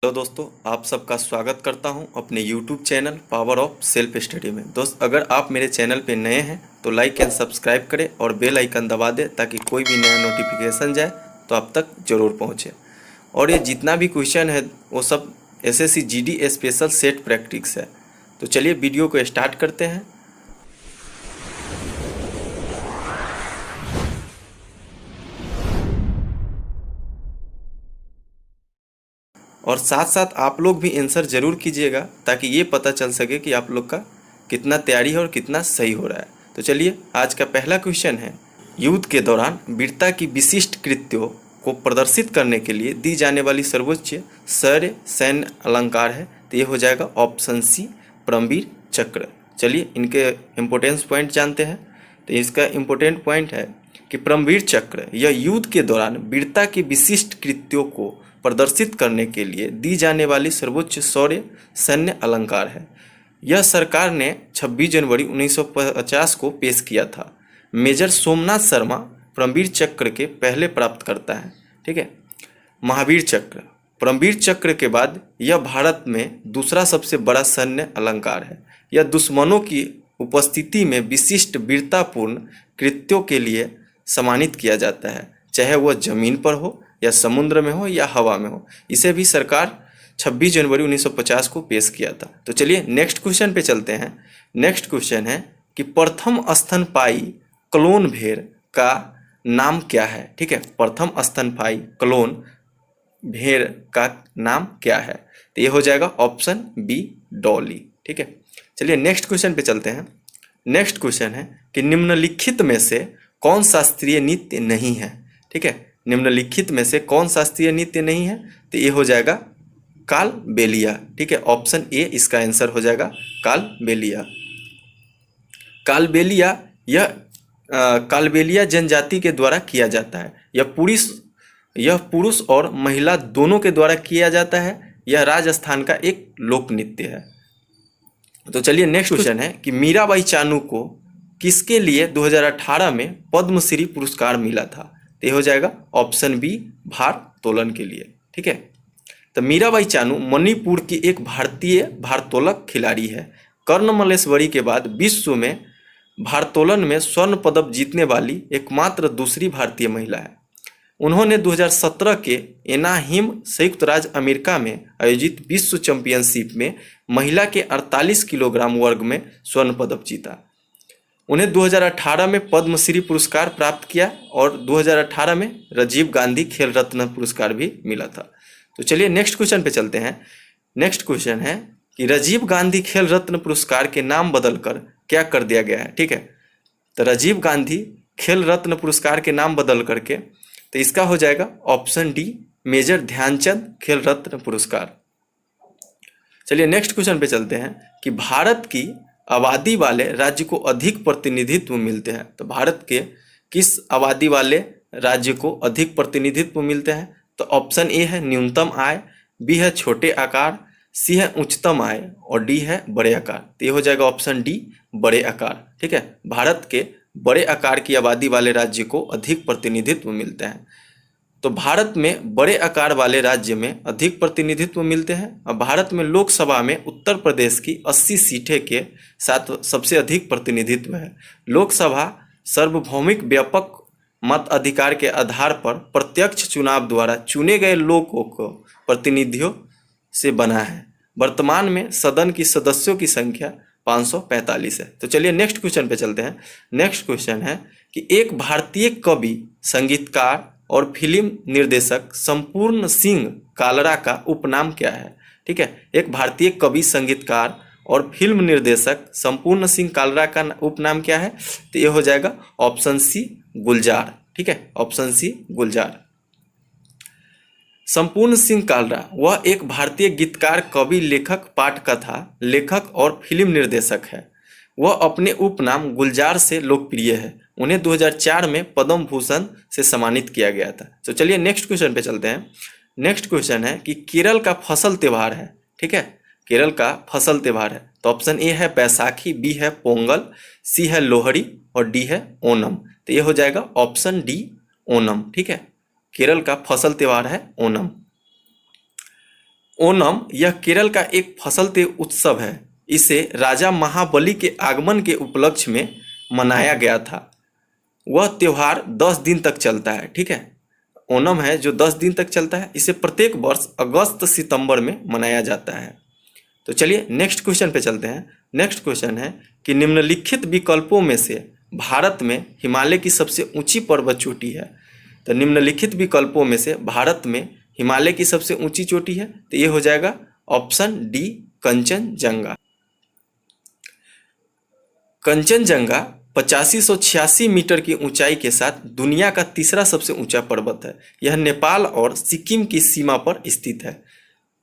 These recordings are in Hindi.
हेलो दोस्तों, आप सबका स्वागत करता हूं अपने YouTube channel power of self study में। दोस्त, अगर आप मेरे चैनल पे नए हैं तो लाइक एंड सब्सक्राइब करें और बेल आइकन दबा दें ताकि कोई भी नया नोटिफिकेशन जाए तो आप तक ज़रूर पहुंचे। और ये जितना भी क्वेश्चन है वो सब SSC GD special set practice है। तो चलिए वीडियो को स्टार्ट करते हैं। और साथ साथ आप लोग भी आंसर ज़रूर कीजिएगा ताकि ये पता चल सके कि आप लोग का कितना तैयारी है और कितना सही हो रहा है। तो चलिए, आज का पहला क्वेश्चन है, युद्ध के दौरान वीरता की विशिष्ट कृत्यों को प्रदर्शित करने के लिए दी जाने वाली सर्वोच्च शौर्य सैन्य अलंकार है। तो ये हो जाएगा ऑप्शन सी, परमवीर चक्र। चलिए इनके इम्पोर्टेंस पॉइंट जानते हैं। तो इसका इम्पोर्टेंट पॉइंट है कि परमवीर चक्र यह युद्ध के दौरान वीरता की विशिष्ट कृत्यों को प्रदर्शित करने के लिए दी जाने वाली सर्वोच्च शौर्य सैन्य अलंकार है। यह सरकार ने 26 जनवरी 1950 को पेश किया था। मेजर सोमनाथ शर्मा परमवीर चक्र के पहले प्राप्तकर्ता है। ठीक है। महावीर चक्र, परमवीर चक्र के बाद यह भारत में दूसरा सबसे बड़ा सैन्य अलंकार है। यह दुश्मनों की उपस्थिति में विशिष्ट वीरतापूर्ण कृत्यों के लिए सम्मानित किया जाता है, चाहे वह जमीन पर हो या समुद्र में हो या हवा में हो। इसे भी सरकार 26 जनवरी 1950 को पेश किया था। तो चलिए नेक्स्ट क्वेश्चन पे चलते हैं। नेक्स्ट क्वेश्चन है कि प्रथम स्तनपायी क्लोन भेड़ का नाम क्या है। ठीक है, प्रथम स्तनपायी क्लोन भेड़ का नाम क्या है। तो ये हो जाएगा ऑप्शन बी, डॉली। ठीक है, चलिए नेक्स्ट क्वेश्चन पे चलते हैं। नेक्स्ट क्वेश्चन है कि निम्नलिखित में से कौन शास्त्रीय नृत्य नहीं है। ठीक है, निम्नलिखित में से कौन शास्त्रीय नृत्य नहीं है। तो ये हो जाएगा कालबेलिया। ठीक है, ऑप्शन ए इसका आंसर हो जाएगा कालबेलिया। कालबेलिया यह कालबेलिया जनजाति के द्वारा किया जाता है। यह पुरुष और महिला दोनों के द्वारा किया जाता है। यह राजस्थान का एक लोक नृत्य है। तो चलिए नेक्स्ट क्वेश्चन है कि मीराबाई चानू को किसके लिए 2018 में पद्मश्री पुरस्कार मिला था। तो ये हो जाएगा ऑप्शन बी, भारोत्तोलन के लिए। ठीक है, तो मीराबाई चानू मणिपुर की एक भारतीय भारोत्तोलक खिलाड़ी है। कर्ण मल्लेश्वरी के बाद विश्व में भारोत्तोलन में स्वर्ण पदक जीतने वाली एकमात्र दूसरी भारतीय महिला है। उन्होंने 2017 के एनाहिम संयुक्त राज्य अमेरिका में आयोजित विश्व चैंपियनशिप में महिला के 48 किलोग्राम वर्ग में स्वर्ण पदक जीता। उन्हें 2018 में पद्मश्री पुरस्कार प्राप्त किया और 2018 में राजीव गांधी खेल रत्न पुरस्कार भी मिला था। तो चलिए नेक्स्ट क्वेश्चन पे चलते हैं। नेक्स्ट क्वेश्चन है कि राजीव गांधी खेल रत्न पुरस्कार के नाम बदलकर क्या कर दिया गया है। ठीक है, तो राजीव गांधी खेल रत्न पुरस्कार के नाम बदल करके तो इसका हो जाएगा ऑप्शन डी, मेजर ध्यानचंद खेल रत्न पुरस्कार। चलिए नेक्स्ट क्वेश्चन पे चलते हैं कि भारत की आबादी वाले राज्य को अधिक प्रतिनिधित्व मिलते हैं। तो भारत के किस आबादी वाले राज्य को अधिक प्रतिनिधित्व मिलते हैं। तो ऑप्शन ए है न्यूनतम आय, बी है छोटे आकार, सी है उच्चतम आय और डी है बड़े आकार। तो ये हो जाएगा ऑप्शन डी, बड़े आकार। ठीक है, भारत के बड़े आकार की आबादी वाले राज्य को अधिक प्रतिनिधित्व मिलते हैं। तो भारत में बड़े आकार वाले राज्य में अधिक प्रतिनिधित्व मिलते हैं। और भारत में लोकसभा में उत्तर प्रदेश की 80 सीटें के साथ सबसे अधिक प्रतिनिधित्व है। लोकसभा सार्वभौमिक व्यापक मत अधिकार के आधार पर प्रत्यक्ष चुनाव द्वारा चुने गए लोगों को प्रतिनिधियों से बना है। वर्तमान में सदन की सदस्यों की संख्या 545 है। तो चलिए नेक्स्ट क्वेश्चन पे चलते हैं। नेक्स्ट क्वेश्चन है कि एक भारतीय कवि, संगीतकार और फिल्म निर्देशक संपूर्ण सिंह कालरा का उपनाम क्या है। ठीक है, एक भारतीय कवि, संगीतकार और फिल्म निर्देशक संपूर्ण सिंह कालरा का उपनाम क्या है। तो ये हो जाएगा ऑप्शन सी, गुलजार। ठीक है, ऑप्शन सी, गुलजार। संपूर्ण सिंह कालरा वह एक भारतीय गीतकार, कवि, लेखक, पटकथा लेखक और फिल्म निर्देशक है। वह अपने उपनाम गुलजार से लोकप्रिय है। उन्हें 2004 में पद्म भूषण से सम्मानित किया गया था। तो चलिए नेक्स्ट क्वेश्चन पे चलते हैं। नेक्स्ट क्वेश्चन है कि केरल का फसल त्यौहार है। ठीक है, केरल का फसल त्यौहार है। तो ऑप्शन ए है बैसाखी, बी है पोंगल, सी है लोहड़ी और डी है ओणम। तो ये हो जाएगा ऑप्शन डी, ओणम। ठीक है, केरल का फसल त्यौहार है ओणम। ओणम यह केरल का एक फसलते उत्सव है। इसे राजा महाबली के आगमन के उपलक्ष्य में मनाया गया था। वह त्योहार 10 दिन तक चलता है। ठीक है, ओणम है जो 10 दिन तक चलता है। इसे प्रत्येक वर्ष अगस्त सितंबर में मनाया जाता है। तो चलिए नेक्स्ट क्वेश्चन पे चलते हैं। नेक्स्ट क्वेश्चन है कि निम्नलिखित विकल्पों में से भारत में हिमालय की सबसे ऊंची पर्वत चोटी है। तो निम्नलिखित विकल्पों में से भारत में हिमालय की सबसे ऊंची चोटी है, तो ये हो जाएगा option D Kangchenjunga. Kangchenjunga 8586 metre की ऊंचाई के साथ दुनिया का तीसरा सबसे ऊंचा पर्वत है। यह नेपाल और सिक्किम की सीमा पर स्थित है।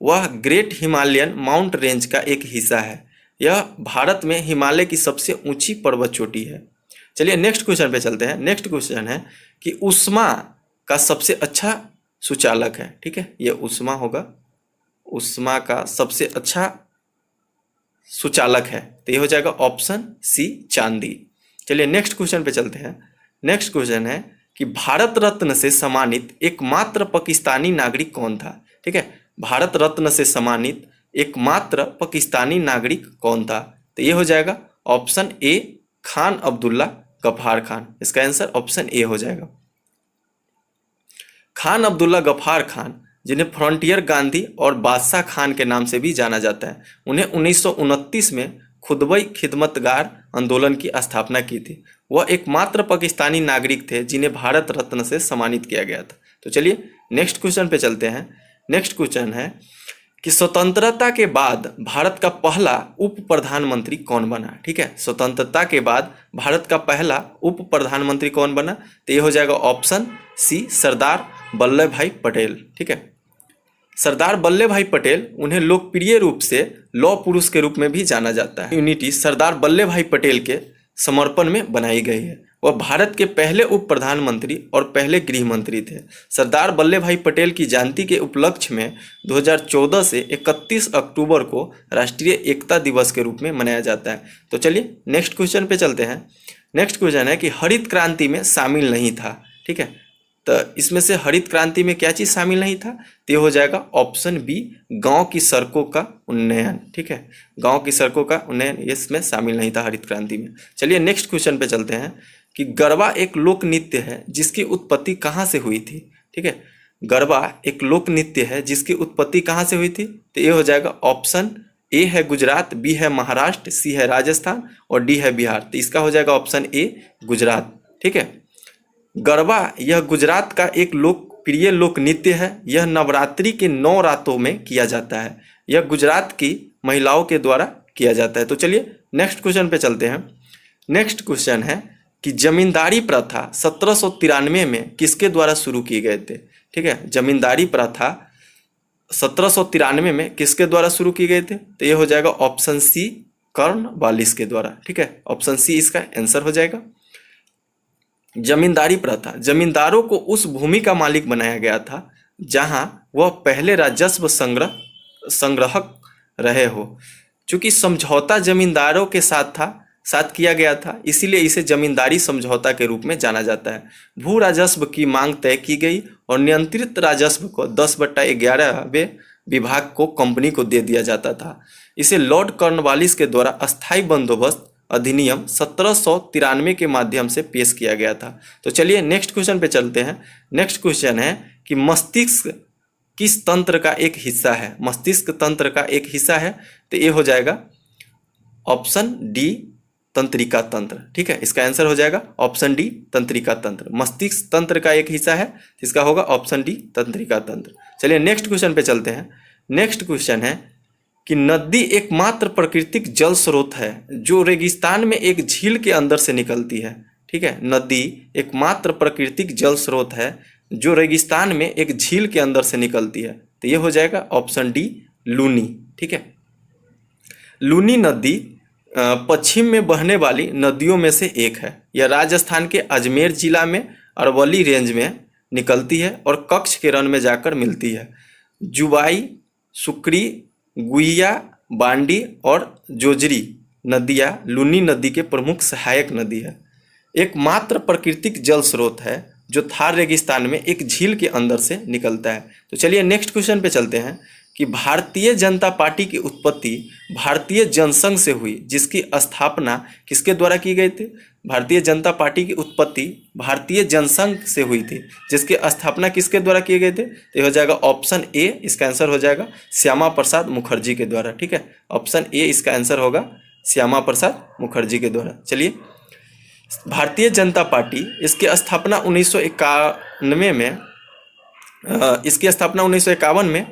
वह ग्रेट हिमालयन माउंट रेंज का एक हिस्सा है। यह भारत में हिमालय की सबसे ऊंची पर्वत चोटी है। चलिए नेक्स्ट क्वेश्चन पे चलते हैं। नेक्स्ट क्वेश्चन है कि ऊष्मा का सबसे अच्छा सुचालक है। ठीक है, यह ऊष्मा होगा, ऊष्मा का सबसे अच्छा सुचालक है, तो ये हो जाएगा ऑप्शन सी चांदी। चलिए नेक्स्ट क्वेश्चन पे चलते हैं। नेक्स्ट क्वेश्चन है कि भारत रत्न से सम्मानित एकमात्र पाकिस्तानी नागरिक कौन था। ठीक है, भारत रत्न से सम्मानित एकमात्र पाकिस्तानी नागरिक कौन था, तो ये हो जाएगा ऑप्शन ए खान अब्दुल्ला गफ्फार खान। इसका आंसर ऑप्शन ए हो जाएगा। खान अब्दुल्ला गफ्फार खान, जिन्हें फ्रंटियर गांधी और बादशाह खान के नाम से भी जाना जाता है, उन्हें 1929 में खुदबई खिदमतगार आंदोलन की स्थापना की थी। वह एकमात्र पाकिस्तानी नागरिक थे जिन्हें भारत रत्न से सम्मानित किया गया था। तो चलिए नेक्स्ट क्वेश्चन पे चलते हैं। नेक्स्ट क्वेश्चन है कि स्वतंत्रता के बाद भारत का पहला उप प्रधानमंत्री कौन बना। ठीक है, स्वतंत्रता के बाद भारत का पहला उप प्रधानमंत्री कौन बना, तो ये हो जाएगा ऑप्शन सी सरदार वल्लभ भाई पटेल। ठीक है, सरदार वल्लभ भाई पटेल, उन्हें लोकप्रिय रूप से लौह पुरुष के रूप में भी जाना जाता है। यूनिटी सरदार वल्लभ भाई पटेल के समर्पण में बनाई गई है। वह भारत के पहले उप प्रधानमंत्री और पहले गृह मंत्री थे। सरदार वल्लभ भाई पटेल की जयंती के उपलक्ष्य में 2014 से 31 अक्टूबर को राष्ट्रीय एकता दिवस के रूप में मनाया जाता है। तो चलिए नेक्स्ट क्वेश्चन पे चलते हैं। नेक्स्ट क्वेश्चन है कि हरित क्रांति में शामिल नहीं था। ठीक है, तो इसमें से हरित क्रांति में क्या चीज़ शामिल नहीं था, तो ये हो जाएगा ऑप्शन बी गांव की सड़कों का उन्नयन। ठीक है, गांव की सड़कों का उन्नयन इसमें शामिल नहीं था हरित क्रांति में। चलिए नेक्स्ट क्वेश्चन पे चलते हैं कि गरबा एक लोक नृत्य है जिसकी उत्पत्ति कहाँ से हुई थी। ठीक है, गरबा एक लोक नृत्य है जिसकी उत्पत्ति कहाँ से हुई थी, तो ये हो जाएगा ऑप्शन ए है गुजरात, बी है महाराष्ट्र, सी है राजस्थान और डी है बिहार। तो इसका हो जाएगा ऑप्शन ए गुजरात। ठीक है, गरबा यह गुजरात का एक लोकप्रिय लोक नृत्य है। यह नवरात्रि के 9 रातों में किया जाता है। यह गुजरात की महिलाओं के द्वारा किया जाता है। तो चलिए नेक्स्ट क्वेश्चन पे चलते हैं। नेक्स्ट क्वेश्चन है कि जमींदारी प्रथा 1793 में किसके द्वारा शुरू किए गए थे। ठीक है, जमींदारी प्रथा 1793 में किसके द्वारा शुरू किए गए थे, तो ये हो जाएगा ऑप्शन सी कॉर्नवालिस के द्वारा। ठीक है, ऑप्शन सी इसका आंसर हो जाएगा। जमींदारी प्रथा, जमींदारों को उस भूमि का मालिक बनाया गया था जहां वह पहले राजस्व संग्रहक रहे हो। चूंकि समझौता जमींदारों के साथ किया गया था, इसीलिए इसे जमींदारी समझौता के रूप में जाना जाता है। भू राजस्व की मांग तय की गई और नियंत्रित राजस्व को 10/11वें विभाग को कंपनी को दे दिया जाता था। इसे लॉर्ड कॉर्नवालिस के द्वारा अस्थायी बंदोबस्त अधिनियम 1793 के माध्यम से पेश किया गया था। तो चलिए नेक्स्ट क्वेश्चन पे चलते हैं। नेक्स्ट क्वेश्चन है कि मस्तिष्क किस तंत्र का एक हिस्सा है। मस्तिष्क तंत्र का एक हिस्सा है, तो ये हो जाएगा ऑप्शन डी तंत्रिका तंत्र। ठीक है, इसका आंसर हो जाएगा ऑप्शन डी तंत्रिका तंत्र। मस्तिष्क तंत्र का एक हिस्सा है, इसका होगा ऑप्शन डी तंत्रिका तंत्र। चलिए नेक्स्ट क्वेश्चन पे चलते हैं। नेक्स्ट क्वेश्चन है कि नदी एकमात्र प्राकृतिक जल स्रोत है जो रेगिस्तान में एक झील के अंदर से निकलती है। ठीक है, नदी एकमात्र प्राकृतिक जल स्रोत है जो रेगिस्तान में एक झील के अंदर से निकलती है, तो ये हो जाएगा ऑप्शन डी लूनी। ठीक है, लूनी नदी पश्चिम में बहने वाली नदियों में से एक है। यह राजस्थान के अजमेर जिला में अरवली रेंज में निकलती है और कच्छ के रण में जाकर मिलती है। जुबाई, सुक्री, गुइया, बांडी और जोजरी नदियाँ लूनी नदी के प्रमुख सहायक नदी है। एकमात्र प्राकृतिक जल स्रोत है जो थार रेगिस्तान में एक झील के अंदर से निकलता है। तो चलिए नेक्स्ट क्वेश्चन पे चलते हैं। कि भारतीय जनता पार्टी की उत्पत्ति भारतीय जनसंघ से हुई, जिसकी स्थापना किसके द्वारा की गई थी? भारतीय जनता पार्टी की उत्पत्ति भारतीय जनसंघ से हुई थी, जिसकी स्थापना किसके द्वारा किए गए थे? तो ये हो जाएगा ऑप्शन ए, इसका आंसर हो जाएगा श्यामा प्रसाद मुखर्जी के द्वारा। ठीक है, ऑप्शन ए इसका आंसर होगा श्यामा प्रसाद मुखर्जी के द्वारा। चलिए, भारतीय जनता पार्टी इसकी स्थापना 1991 में इसकी स्थापना 1951 में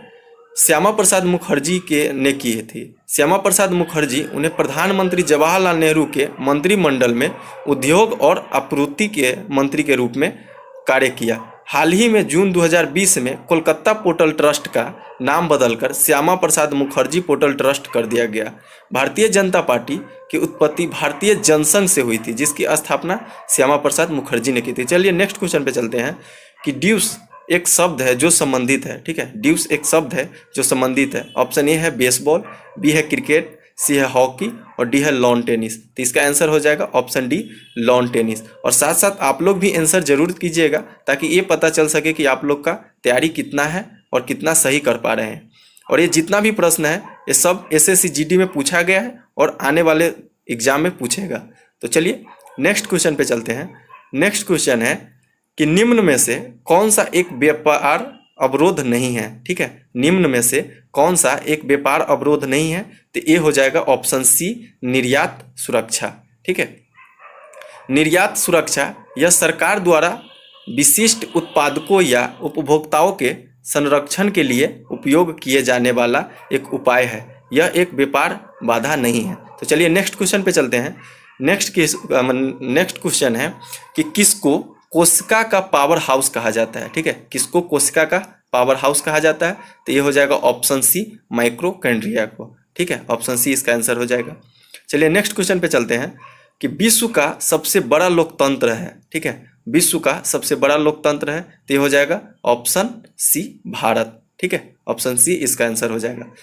श्यामा प्रसाद मुखर्जी ने की थी। श्यामा प्रसाद मुखर्जी उन्हें प्रधानमंत्री जवाहरलाल नेहरू के मंत्रिमंडल में उद्योग और आपूर्ति के मंत्री के रूप में कार्य किया। हाल ही में जून 2020 में कोलकाता पोर्टल ट्रस्ट का नाम बदलकर श्यामा प्रसाद मुखर्जी पोर्टल ट्रस्ट कर दिया गया। भारतीय जनता पार्टी की उत्पत्ति भारतीय जनसंघ से हुई थी, जिसकी स्थापना श्यामा प्रसाद मुखर्जी ने की थी। चलिए नेक्स्ट क्वेश्चन पे चलते हैं कि ड्यूस एक शब्द है जो संबंधित है। ठीक है, ड्यूस एक शब्द है जो संबंधित है। ऑप्शन ए है बेसबॉल, बी है क्रिकेट, सी है हॉकी और डी है लॉन टेनिस। तो इसका आंसर हो जाएगा ऑप्शन डी, लॉन टेनिस। और साथ साथ आप लोग भी आंसर जरूर कीजिएगा, ताकि ये पता चल सके कि आप लोग का तैयारी कितना है और कितना सही कर पा रहे हैं। और ये जितना भी प्रश्न है ये सब एसएससी जीडी में पूछा गया है और आने वाले एग्जाम में पूछेगा। तो चलिए नेक्स्ट क्वेश्चन पे चलते हैं। नेक्स्ट क्वेश्चन है कि निम्न में से कौन सा एक व्यापार अवरोध नहीं है? ठीक है, निम्न में से कौन सा एक व्यापार अवरोध नहीं है? तो ये हो जाएगा ऑप्शन सी, निर्यात सुरक्षा। ठीक है, निर्यात सुरक्षा यह सरकार द्वारा विशिष्ट उत्पादकों या उपभोक्ताओं के संरक्षण के लिए उपयोग किए जाने वाला एक उपाय है। यह एक व्यापार बाधा नहीं है। तो चलिए नेक्स्ट क्वेश्चन पे चलते हैं। नेक्स्ट क्वेश्चन है कि किसको कोशिका का पावर हाउस कहा जाता है? ठीक है, किसको कोशिका का पावर हाउस कहा जाता है? तो ये हो जाएगा ऑप्शन सी, माइटोकॉन्ड्रिया को। ठीक है, ऑप्शन सी इसका आंसर हो जाएगा। चलिए नेक्स्ट क्वेश्चन पे चलते हैं कि विश्व का सबसे बड़ा लोकतंत्र है। ठीक है, विश्व का सबसे बड़ा लोकतंत्र है, तो ये हो जाएगा ऑप्शन सी, भारत। ठीक है, ऑप्शन सी इसका आंसर हो जाएगा।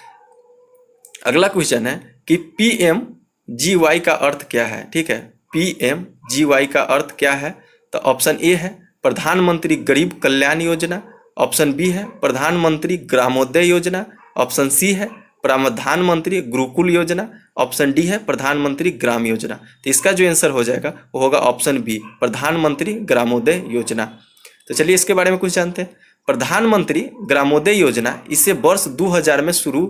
अगला क्वेश्चन है कि PMGY का अर्थ क्या है? ठीक है, PMGY का अर्थ क्या है? तो ऑप्शन ए है प्रधानमंत्री गरीब कल्याण योजना, ऑप्शन बी है प्रधानमंत्री ग्रामोदय योजना, ऑप्शन सी है प्रधानमंत्री गुरुकुल योजना, ऑप्शन डी है प्रधानमंत्री ग्राम योजना। तो इसका जो आंसर हो जाएगा वो होगा ऑप्शन बी, प्रधानमंत्री ग्रामोदय योजना। तो चलिए इसके बारे में कुछ जानते हैं। प्रधानमंत्री ग्रामोदय योजना इसे वर्ष 2000 में शुरू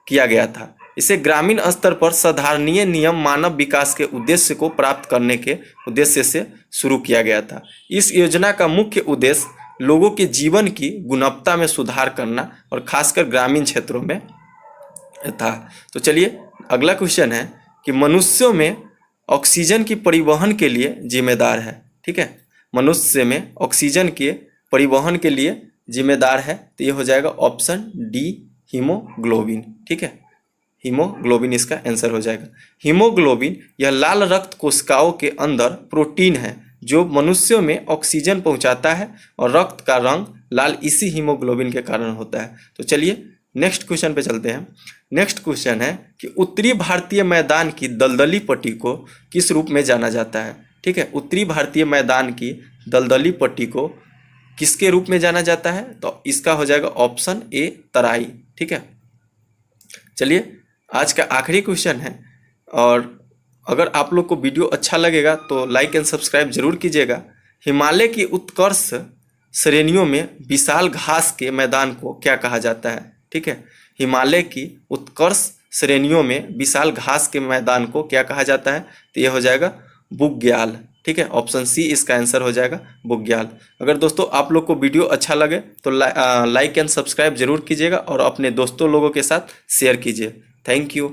किया गया था। इसे ग्रामीण स्तर पर साधारणीय नियम मानव विकास के उद्देश्य को प्राप्त करने के उद्देश्य से शुरू किया गया था। इस योजना का मुख्य उद्देश्य लोगों के जीवन की गुणवत्ता में सुधार करना और खासकर ग्रामीण क्षेत्रों में था। तो चलिए अगला क्वेश्चन है कि मनुष्यों में ऑक्सीजन की परिवहन के लिए जिम्मेदार है। ठीक है, मनुष्य में ऑक्सीजन के परिवहन के लिए जिम्मेदार है, तो ये हो जाएगा ऑप्शन डी, हीमोग्लोबिन। ठीक है, हीमोग्लोबिन इसका आंसर हो जाएगा। हीमोग्लोबिन यह लाल रक्त कोशिकाओं के अंदर प्रोटीन है जो मनुष्यों में ऑक्सीजन पहुंचाता है और रक्त का रंग लाल इसी हीमोग्लोबिन के कारण होता है। तो चलिए नेक्स्ट क्वेश्चन पे चलते हैं। नेक्स्ट क्वेश्चन है कि उत्तरी भारतीय मैदान की दलदली पट्टी को किस रूप में जाना जाता है? ठीक है, उत्तरी भारतीय मैदान की दलदली पट्टी को किसके रूप में जाना जाता है? तो इसका हो जाएगा ऑप्शन ए, तराई। ठीक है, चलिए आज का आखिरी क्वेश्चन है, और अगर आप लोग को वीडियो अच्छा लगेगा तो लाइक एंड सब्सक्राइब जरूर कीजिएगा। हिमालय की उत्कर्ष श्रेणियों में विशाल घास के मैदान को क्या कहा जाता है? ठीक है, हिमालय की उत्कर्ष श्रेणियों में विशाल घास के मैदान को क्या कहा जाता है? तो ये हो जाएगा बुग्याल। ठीक है, ऑप्शन सी इसका आंसर हो जाएगा, बुग्याल। अगर दोस्तों आप लोग को वीडियो अच्छा लगे तो लाइक एंड सब्सक्राइब जरूर कीजिएगा और अपने दोस्तों लोगों के साथ शेयर कीजिए। Thank you.